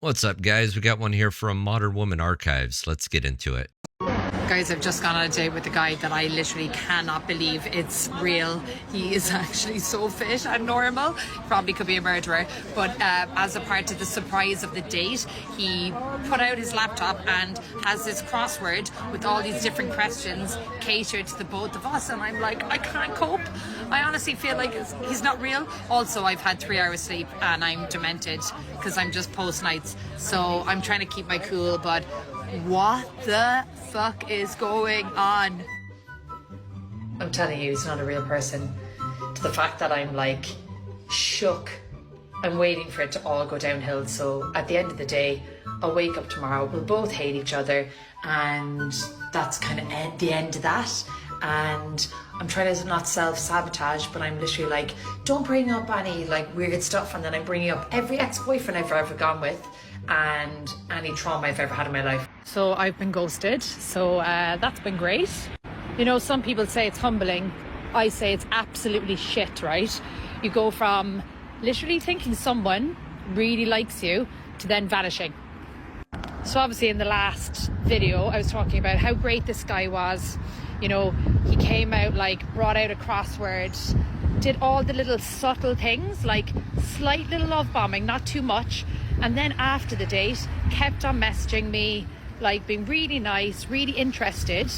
What's up, guys? We got one here from Modern Woman Archives. Let's get into it. Guys, I've just gone on a date with a guy that I literally cannot believe it's real. He is actually so fit and normal. Probably could be a murderer. But as a part of the surprise of the date, he put out his laptop and has this crossword with all these different questions catered to the both of us. And I'm like, I can't cope. I honestly feel like he's not real. Also, I've had 3 hours sleep and I'm demented because I'm just post nights. So I'm trying to keep my cool, but what the fuck is going on? I'm telling you, he's not a real person. To the fact that I'm like shook. I'm waiting for it to all go downhill. So at the end of the day, I'll wake up tomorrow. We'll both hate each other, and that's kind of the end of that. And I'm trying to not self-sabotage, but I'm literally like, don't bring up any like weird stuff. And then I'm bringing up every ex-boyfriend I've ever gone with and any trauma I've ever had in my life. So I've been ghosted, so that's been great. You know, some people say it's humbling. I say it's absolutely shit, right? You go from literally thinking someone really likes you to then vanishing. So obviously in the last video, I was talking about how great this guy was. You know, he came out, like, brought out a crossword, did all the little subtle things, like slight little love bombing, not too much. And then after the date, kept on messaging me, like being really nice, really interested.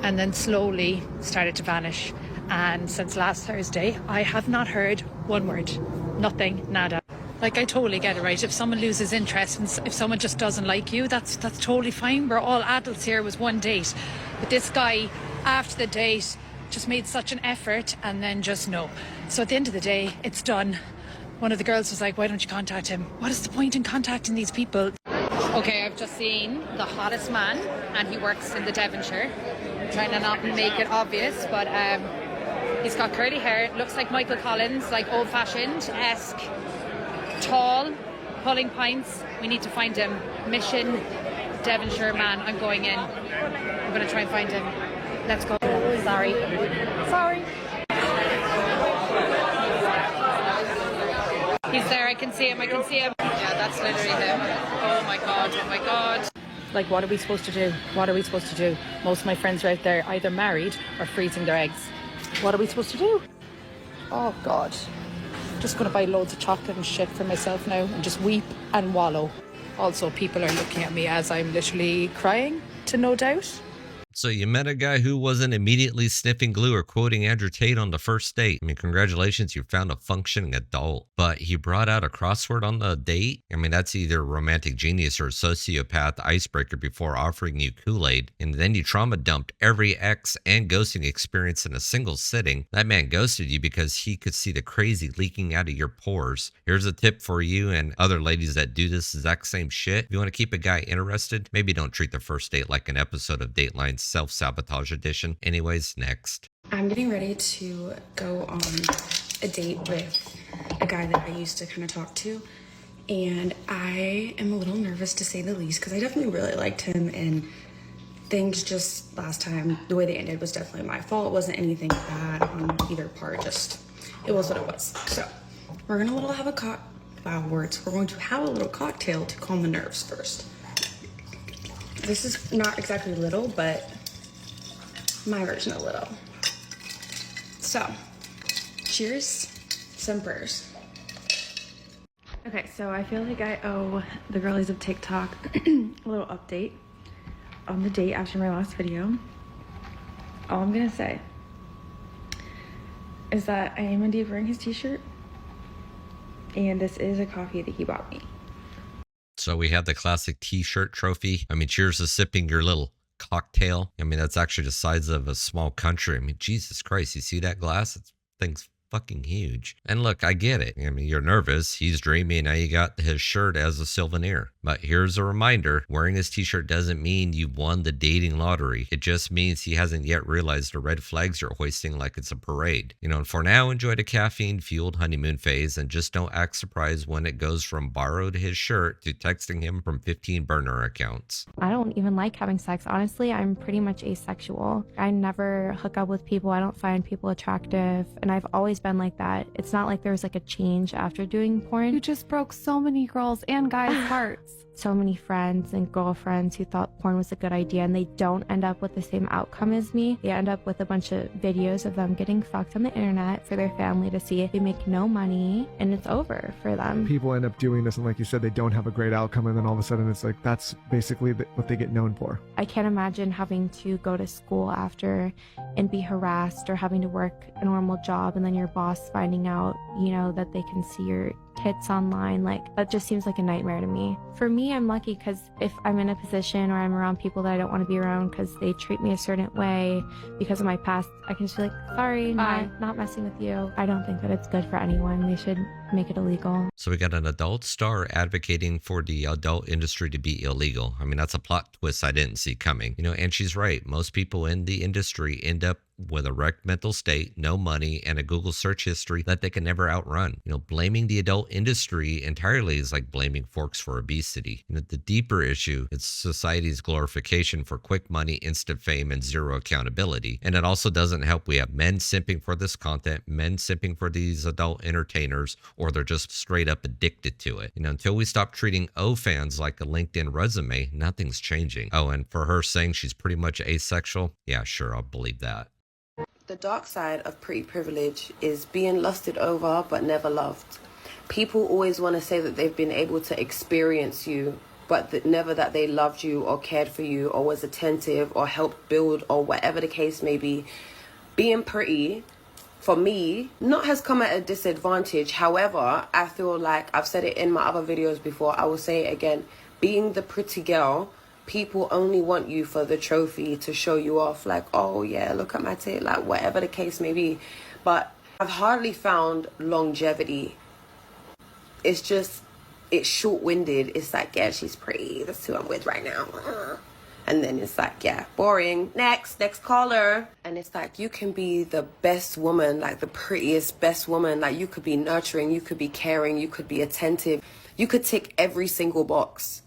And then slowly started to vanish. And since last Thursday, I have not heard one word. Nothing, nada. Like, I totally get it, right? If someone loses interest and if someone just doesn't like you, that's totally fine. We're all adults here. It was one date. But this guy, after the date, just made such an effort and then just no. So at the end of the day, it's done. One of the girls was like, why don't you contact him? What is the point in contacting these people? Okay, I've just seen the hottest man and he works in the Devonshire. I'm trying to not make it obvious, but he's got curly hair, looks like Michael Collins, like old-fashioned-esque, tall, pulling pints. We need to find him. Mission Devonshire man, I'm going in. I'm going to try and find him. Let's go. Sorry. He's there, I can see him. Yeah, that's literally him. Oh my god. Like, what are we supposed to do? Most of my friends are out there either married or freezing their eggs. What are we supposed to do? Oh god. Just gonna buy loads of chocolate and shit for myself now and just weep and wallow. Also, people are looking at me as I'm literally crying, to no doubt. So you met a guy who wasn't immediately sniffing glue or quoting Andrew Tate on the first date. I mean, congratulations, you found a functioning adult. But he brought out a crossword on the date? I mean, that's either a romantic genius or a sociopath icebreaker before offering you Kool-Aid. And then you trauma dumped every ex and ghosting experience in a single sitting. That man ghosted you because he could see the crazy leaking out of your pores. Here's a tip for you and other ladies that do this exact same shit. If you want to keep a guy interested, maybe don't treat the first date like an episode of Dateline's Self-Sabotage Edition. Anyways, next. I'm getting ready to go on a date with a guy that I used to kind of talk to, and I am a little nervous to say the least because I definitely really liked him, and things just last time, the way they ended was definitely my fault. It wasn't anything bad on either part, just it was what it was. So we're going to have a We're going to have a little cocktail to calm the nerves first. This is not exactly little, but my version of little. So, cheers, some prayers. Okay, so I feel like I owe the girlies of TikTok a little update on the date after my last video. All I'm gonna say is that I am indeed wearing his t-shirt, and this is a coffee that he bought me. So we had the classic t-shirt trophy. I mean, cheers to sipping your little cocktail. I mean, that's actually the size of a small country. I mean, Jesus Christ, you see that glass? It's thing's fucking huge. And look, I get it. I mean, you're nervous. He's dreamy. Now you got his shirt as a souvenir. But here's a reminder. Wearing his t-shirt doesn't mean you won the dating lottery. It just means he hasn't yet realized the red flags you're hoisting like it's a parade. You know, and for now, enjoy the caffeine-fueled honeymoon phase and just don't act surprised when it goes from borrowed his shirt to texting him from 15 burner accounts. I don't even like having sex. Honestly, I'm pretty much asexual. I never hook up with people. I don't find people attractive. And I've always been like that. It's not like there was like a change after doing porn. You just broke so many girls' and guys' hearts. So many friends and girlfriends who thought porn was a good idea, and they don't end up with the same outcome as me. They end up with a bunch of videos of them getting fucked on the internet for their family to see. They make no money and it's over for them. People end up doing this, and like you said, they don't have a great outcome, and then all of a sudden it's like that's basically what they get known for. I can't imagine having to go to school after and be harassed, or having to work a normal job and then your boss finding out, you know, that they can see your tits online. Like, that just seems like a nightmare to me. For me, I'm lucky because if I'm in a position or I'm around people that I don't want to be around because they treat me a certain way because of my past, I can just be like, sorry, not messing with you. I don't think that it's good for anyone. We should make it illegal. So we got an adult star advocating for the adult industry to be illegal. I mean, that's a plot twist I didn't see coming. You know, and she's right. Most people in the industry end up with a wrecked mental state, no money, and a Google search history that they can never outrun. You know, blaming the adult industry entirely is like blaming forks for obesity. You know, the deeper issue is society's glorification for quick money, instant fame, and zero accountability. And it also doesn't help we have men simping for this content, men simping for these adult entertainers, or they're just straight up addicted to it. You know, until we stop treating OnlyFans like a LinkedIn resume, nothing's changing. Oh, and for her saying she's pretty much asexual, yeah, sure, I'll believe that. The dark side of pretty privilege is being lusted over but never loved. People always want to say that they've been able to experience you, but that never that they loved you or cared for you or was attentive or helped build or whatever the case may be. Being pretty, for me, not has come at a disadvantage. However, I feel like, I've said it in my other videos before, I will say it again, being the pretty girl, people only want you for the trophy to show you off, like, oh yeah, look at my tit, like whatever the case may be. But I've hardly found longevity. It's just, it's short-winded. It's like, yeah, she's pretty, that's who I'm with right now. And then it's like, yeah, boring, next caller. And it's like, you can be the best woman, like the prettiest best woman, like you could be nurturing, you could be caring, you could be attentive, you could tick every single box.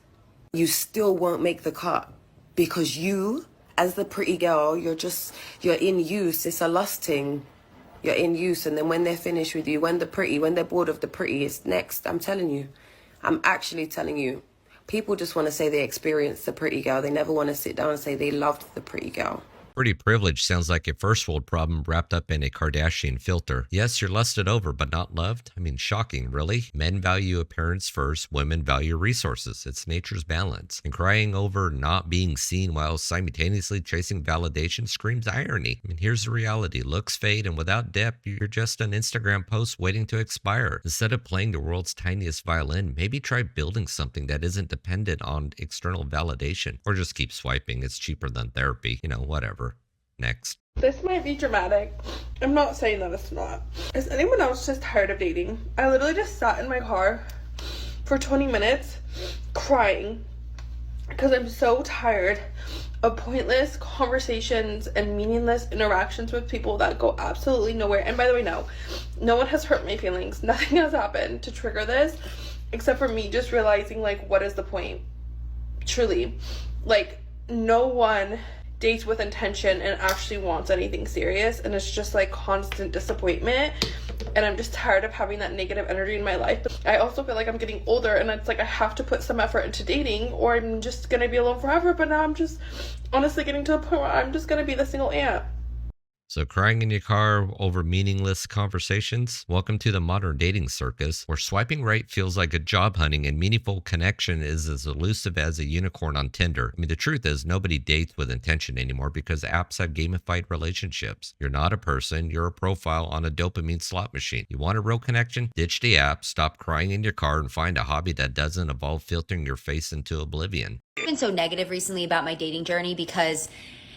You still won't make the cut because you, as the pretty girl, you're in use. It's a lusting. You're in use. And then when they're finished with you, when they're bored of the pretty, it's next. I'm telling you. I'm actually telling you. People just want to say they experienced the pretty girl. They never want to sit down and say they loved the pretty girl. Pretty privilege sounds like a first world problem wrapped up in a Kardashian filter. Yes, you're lusted over, but not loved? I mean, shocking, really? Men value appearance first, women value resources. It's nature's balance. And crying over not being seen while simultaneously chasing validation screams irony. I mean, here's the reality. Looks fade, and without depth, you're just an Instagram post waiting to expire. Instead of playing the world's tiniest violin, maybe try building something that isn't dependent on external validation. Or just keep swiping. It's cheaper than therapy. You know, whatever. Next. This might be dramatic. I'm not saying that it's not. Is anyone else just tired of dating? I literally just sat in my car for 20 minutes crying because I'm so tired of pointless conversations and meaningless interactions with people that go absolutely nowhere. And by the way, no one has hurt my feelings. Nothing has happened to trigger this except for me just realizing, like, what is the point? Truly. Like, no one dates with intention and actually wants anything serious, and it's just like constant disappointment, and I'm just tired of having that negative energy in my life. But I also feel like I'm getting older, and it's like I have to put some effort into dating or I'm just gonna be alone forever. But now I'm just honestly getting to a point where I'm just gonna be the single aunt. So crying in your car over meaningless conversations? Welcome to the modern dating circus, where swiping right feels like a job hunting and meaningful connection is as elusive as a unicorn on Tinder. I mean, the truth is nobody dates with intention anymore because apps have gamified relationships. You're not a person, you're a profile on a dopamine slot machine. You want a real connection? Ditch the app, stop crying in your car, and find a hobby that doesn't involve filtering your face into oblivion. I've been so negative recently about my dating journey because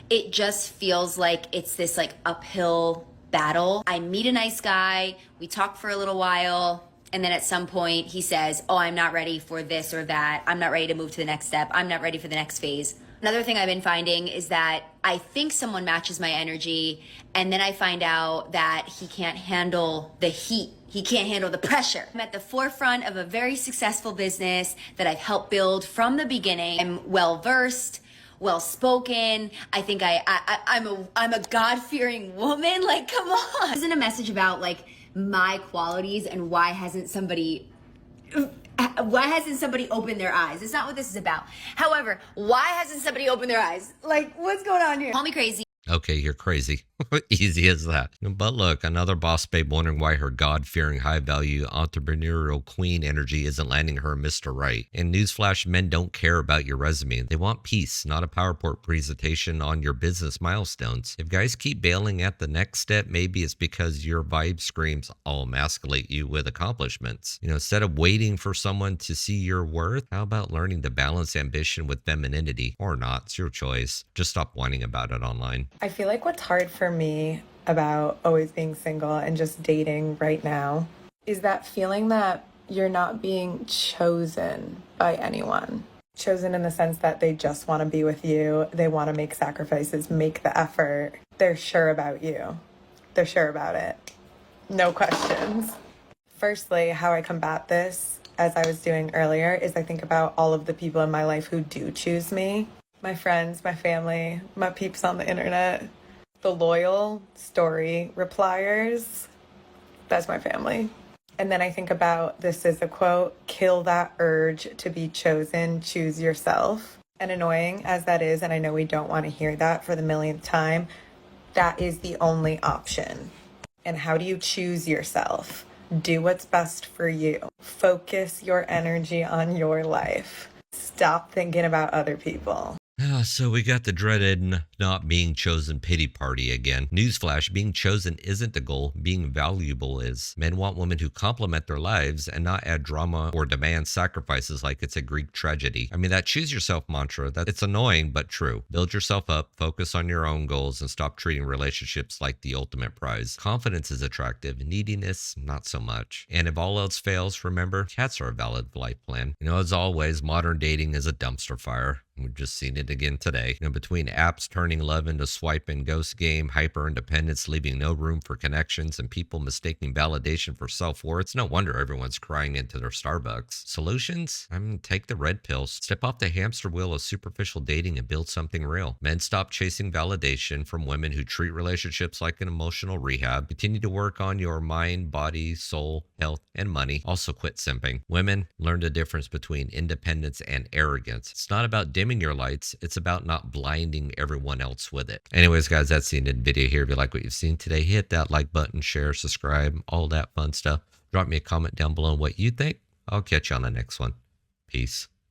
it just feels like it's this like uphill battle. I meet a nice guy, we talk for a little while, and then at some point he says, oh, I'm not ready for this or that. I'm not ready to move to the next step. I'm not ready for the next phase. Another thing I've been finding is that I think someone matches my energy, and then I find out that he can't handle the heat. He can't handle the pressure. I'm at the forefront of a very successful business that I've helped build from the beginning. I'm well-versed, well-spoken. I think I'm a God-fearing woman. Like, come on. This isn't a message about like my qualities and why hasn't somebody opened their eyes? It's not what this is about. However, why hasn't somebody opened their eyes? Like, what's going on here? Call me crazy. Okay, you're crazy. Easy as that. But look, another boss babe wondering why her God-fearing, high-value, entrepreneurial queen energy isn't landing her Mr. Right. And newsflash, men don't care about your resume. They want peace, not a PowerPoint presentation on your business milestones. If guys keep bailing at the next step, maybe it's because your vibe screams, I'll emasculate you with accomplishments. Instead of waiting for someone to see your worth, how about learning to balance ambition with femininity? Or not, it's your choice. Just stop whining about it online. I feel like what's hard for me about always being single and just dating right now is that feeling that you're not being chosen by anyone. Chosen in the sense that they just want to be with you. They want to make sacrifices, make the effort. They're sure about you. They're sure about it. No questions. Firstly, how I combat this, as I was doing earlier, is I think about all of the people in my life who do choose me. My friends, my family, my peeps on the internet, the loyal story repliers, that's my family. And then I think about, this is a quote, kill that urge to be chosen, choose yourself. And annoying as that is, and I know we don't want to hear that for the millionth time, that is the only option. And how do you choose yourself? Do what's best for you. Focus your energy on your life. Stop thinking about other people. So we got the dreaded not being chosen pity party again. Newsflash, being chosen isn't the goal, being valuable is. Men want women who complement their lives and not add drama or demand sacrifices like it's a Greek tragedy. I mean, that choose yourself mantra, it's annoying but true. Build yourself up, focus on your own goals, and stop treating relationships like the ultimate prize. Confidence is attractive, neediness, not so much. And if all else fails, remember, cats are a valid life plan. As always, modern dating is a dumpster fire. We've just seen it again today. Between apps turning love into swipe and ghost game, hyper independence leaving no room for connections, and people mistaking validation for self-worth, it's no wonder everyone's crying into their Starbucks. Solutions? Take the red pills. Step off the hamster wheel of superficial dating and build something real. Men, stop chasing validation from women who treat relationships like an emotional rehab. Continue to work on your mind, body, soul, health, and money. Also quit simping. Women, learn the difference between independence and arrogance. It's not about dimming your lights, it's about not blinding everyone else with it. Anyways, guys, that's the end of the video here. If you like what you've seen today, hit that like button, share, subscribe, all that fun stuff. Drop me a comment down below on what you think. I'll catch you on the next one. Peace.